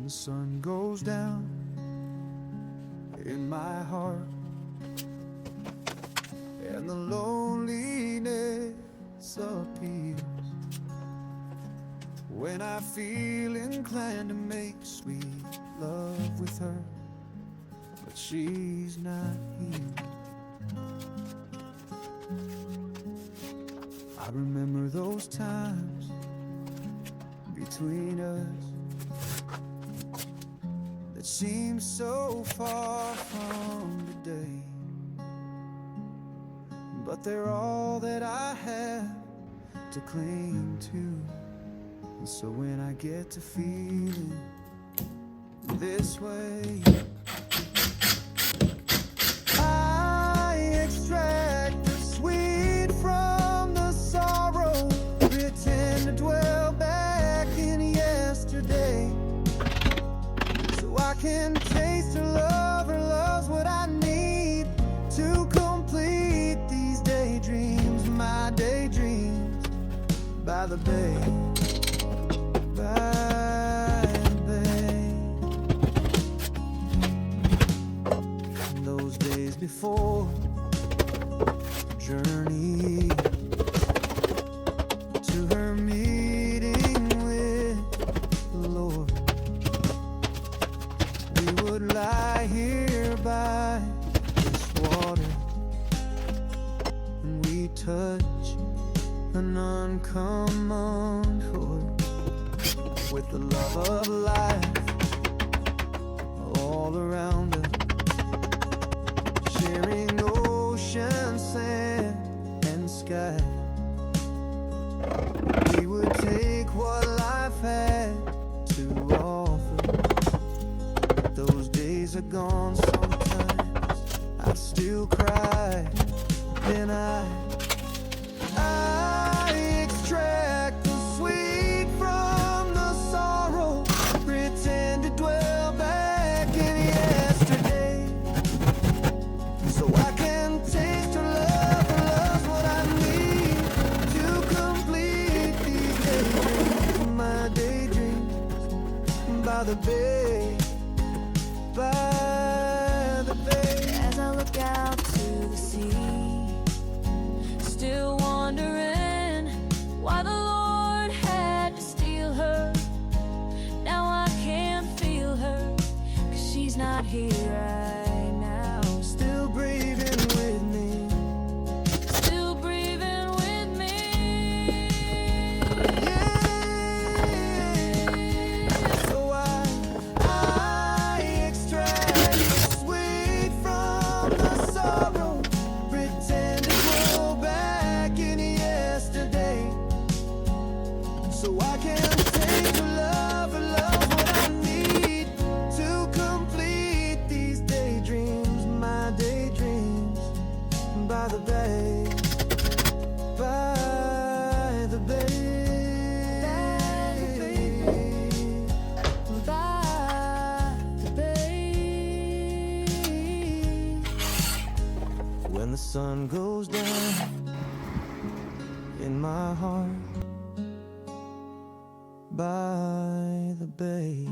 the sun goes down in my heart and the loneliness appears, when I feel inclined to make sweet love with her, but she's not here. I remember those times between us that seem so far from today, but they're all that I have to cling to. And so when I get to feeling this way, I extract the sweet from the sorrow, pretend to dwell back in yesterday, so I can taste her love. Her love's what I need to complete these daydreams, my daydreams by the bay, by the bay. Those days before journey to her meeting with the Lord, we would lie here by this water, and we touch an uncommon chord with the love of life all around us, sharing ocean, sand, and sky. We would take what life had to offer, but those days are gone. Sometimes I still cry, then I extract the sweet from the sorrow, pretend to dwell back in yesterday, so I can taste her love. Her love's what I need to complete these daydreams, my daydreams by the bay, by the bay. As I look out to the sea, still wondering why the Lord had to steal her. Now I can't feel her, 'cause she's not here right now. Still breathing with me, Still breathing with me. yeah. So I extract the sweet from the sorrow, pretend to go back in yesterday, so I can take her love. Her love's what I need to complete these daydreams, my daydreams by the bay, by the bay, By the bay. when the sun goes down in my heart, by the bay.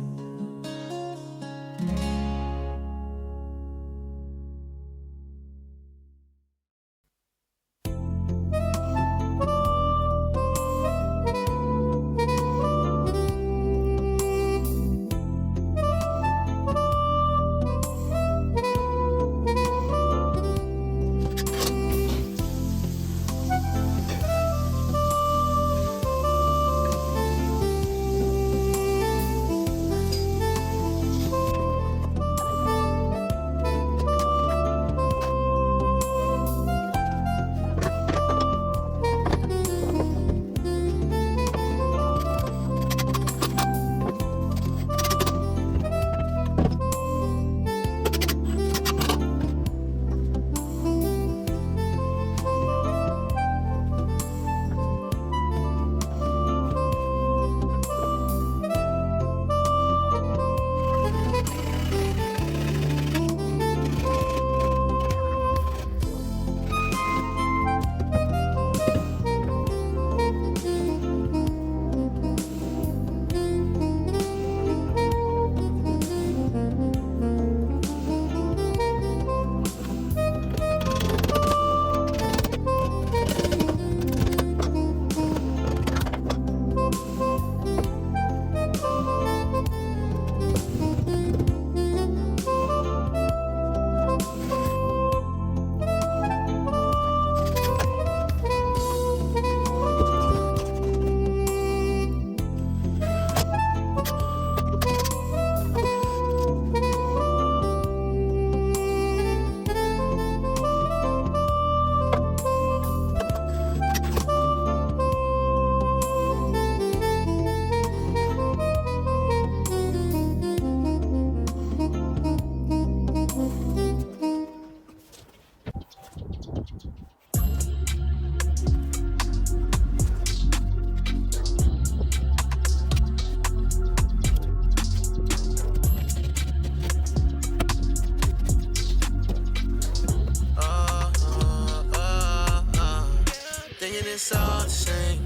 it's all the same.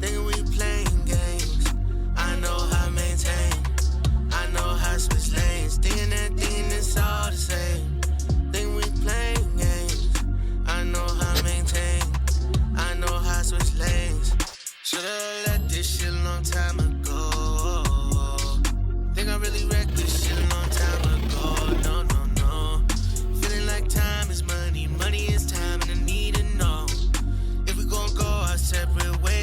Thinking we playing games. I know how to maintain. I know how to switch lanes. Thinking that it's all the same. Thinking we playing games. I know how to maintain. I know how to switch lanes. Should've let this shit a long time ago. Think I really wrecked this shit a long time ago. No, no, no. Feeling like time is money, money is time, and I need to know if we gon' go our separate ways.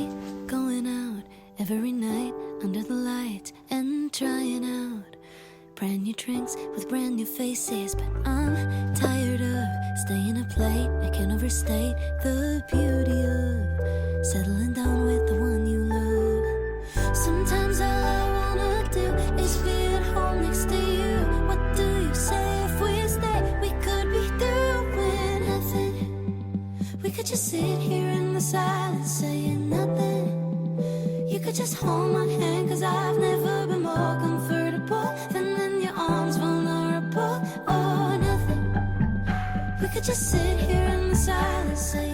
be going out every night under the lights and trying out brand new drinks with brand new faces. But I'm tired of staying up late. I can't overstate the beauty of settling down with the one you love. Sometimes all I wanna do is be at home next to you. What do you say if we stay? We could be doing nothing. We could just sit here in the silence saying nothing. You could just hold my hand, cause I've never been more comfortable than in your arms, vulnerable or nothing. We could just sit here in the silence saying